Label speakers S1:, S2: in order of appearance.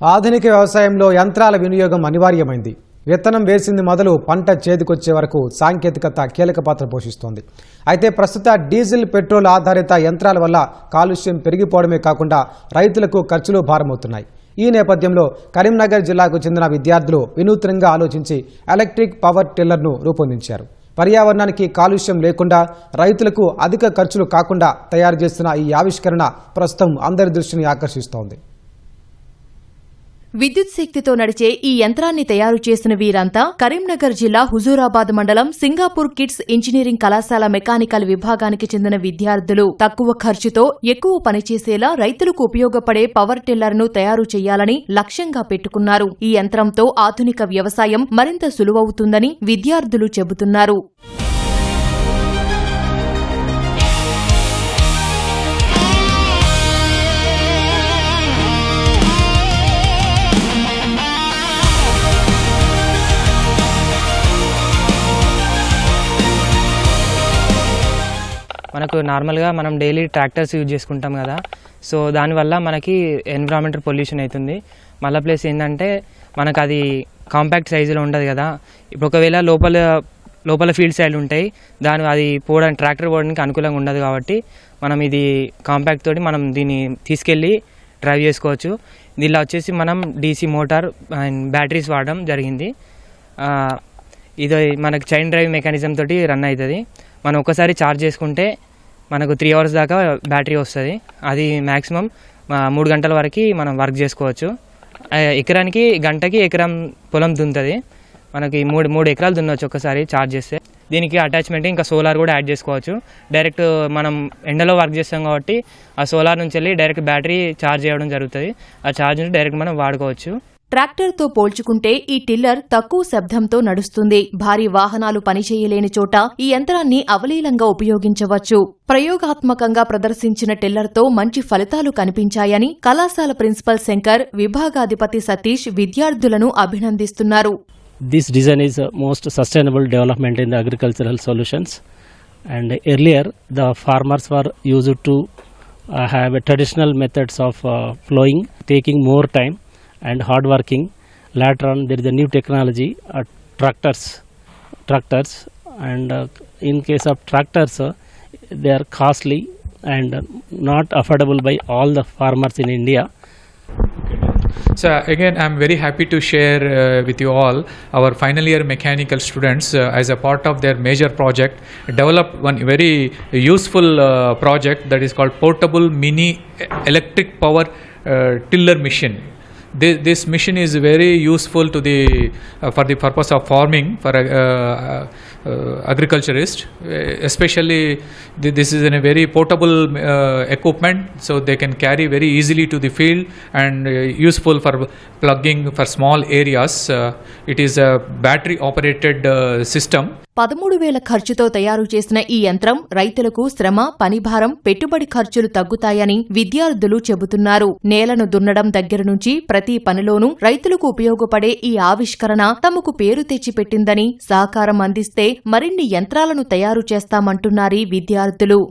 S1: ఆధునిక వ్యవసాయంలో యంత్రాల వినియోగం అనివార్యమైంది. విత్తనం వేసింది మొదలు పంట చేతికొచ్చే వరకు సాంకేతికత కీలక పాత్ర పోషిస్తోంది. అయితే ప్రస్తుత డీజిల్, పెట్రోల్ ఆధారిత యంత్రాల వల్ల కాలుష్యం పెరిగిపోవడమే కాకుండా రైతులకు ఖర్చులు భారమవుతున్నాయి. ఈ నేపథ్యంలో కరీంనగర్ జిల్లాకు చెందిన విద్యార్థులు వినూత్నంగా ఆలోచించి ఎలక్ట్రిక్ పవర్ టిల్లర్ను రూపొందించారు. పర్యావరణానికి కాలుష్యం లేకుండా రైతులకు అధిక ఖర్చులు కాకుండా తయారు చేస్తున్న ఈ ఆవిష్కరణ ప్రస్తుతం అందరి దృష్టిని ఆకర్షిస్తోంది.
S2: విద్యుత్ శక్తితో నడిచే ఈ యంత్రాన్ని తయారు చేసిన వీరంతా కరీంనగర్ జిల్లా హుజూరాబాద్ మండలం సింగాపూర్ కిడ్స్ ఇంజనీరింగ్ కళాశాల మెకానికల్ విభాగానికి చెందిన విద్యార్థులు. తక్కువ ఖర్చుతో ఎక్కువ పనిచేసేలా రైతులకు ఉపయోగపడే పవర్ టిల్లర్ను తయారు చేయాలని లక్ష్యంగా పెట్టుకున్నారు. ఈ యంత్రంతో ఆధునిక వ్యవసాయం మరింత సులువవుతుందని విద్యార్థులు చెబుతున్నారు.
S3: మనకు నార్మల్గా మనం డైలీ ట్రాక్టర్స్ యూజ్ చేసుకుంటాం కదా, సో దానివల్ల మనకి ఎన్విరాన్మెంటల్ పొల్యూషన్ అవుతుంది. మళ్ళీ ప్లేస్ ఏంటంటే మనకు అది కాంపాక్ట్ సైజులో ఉండదు కదా. ఇప్పుడు ఒకవేళ లోపల ఫీల్డ్ సైడ్ ఉంటాయి, అది పోవడానికి ట్రాక్టర్ పోవడానికి అనుకూలంగా ఉండదు. కాబట్టి మనం ఇది కాంపాక్ట్ తోటి మనం దీన్ని తీసుకెళ్ళి డ్రైవ్ చేసుకోవచ్చు. దీనిలో వచ్చేసి మనం DC మోటార్ అండ్ బ్యాటరీస్ వాడడం జరిగింది. ఇది మనకు చైన్ డ్రైవ్ మెకానిజం తోటి రన్ అవుతుంది. మనం ఒకసారి ఛార్జ్ చేసుకుంటే మనకు 3 hours దాకా బ్యాటరీ వస్తుంది. అది మ్యాక్సిమం 3 గంటల వరకు మనం వర్క్ చేసుకోవచ్చు. గంటకి ఎకరం పొలం దున్నుతుంది. మనకి మూడు ఎకరాలు దున్నవచ్చు ఒకసారి ఛార్జ్ చేస్తే. దీనికి అటాచ్మెంట్ ఇంకా సోలార్ కూడా యాడ్ చేసుకోవచ్చు. డైరెక్ట్ మనం ఎండలో వర్క్ చేస్తాం కాబట్టి ఆ సోలార్ నుంచి వెళ్ళి డైరెక్ట్ బ్యాటరీ ఛార్జ్ చేయడం జరుగుతుంది. ఆ ఛార్జ్ నుంచి డైరెక్ట్ మనం వాడుకోవచ్చు.
S2: ట్రాక్టర్తో పోల్చుకుంటే ఈ టిల్లర్ తక్కువ శబ్దంతో నడుస్తుంది. భారీ వాహనాలు పనిచేయలేని చోట ఈ యంత్రాన్ని అవలీలంగా ఉపయోగించవచ్చు. ప్రయోగాత్మకంగా ప్రదర్శించిన టిల్లర్తో మంచి ఫలితాలు కనిపించాయని కళాశాల ప్రిన్సిపల్ శంకర్, విభాగాధిపతి సతీష్ విద్యార్థులను అభినందిస్తున్నారు.
S4: This design is most sustainable development in the agricultural solutions, and earlier the farmers were used to have traditional methods of plowing, taking more time and hard working. Later on there is a new technology, tractors, and in case of tractors they are costly and not affordable by all the farmers in India.
S5: So again, I am very happy to share with you all our final year mechanical students as a part of their major project developed one very useful project that is called portable mini electric power tiller machine. This machine is very useful to for the purpose of farming for agriculturists, especially this is a very portable equipment, so they can carry very easily to the field and useful for plugging for small areas. It is a battery operated system.
S2: 13,000 ఖర్చుతో తయారు చేసిన ఈ యంత్రం రైతులకు శ్రమ, పనిభారం, పెట్టుబడి ఖర్చులు తగ్గుతాయని విద్యార్థులు చెబుతున్నారు. నేలను దున్నడం దగ్గర నుంచి ప్రతి పనిలోనూ రైతులకు ఉపయోగపడే ఈ ఆవిష్కరణ తమకు పేరు తెచ్చిపెట్టిందని, సహకారం అందిస్తే మరిన్ని యంత్రాలను తయారు చేస్తామంటున్నారీ విద్యార్థులు.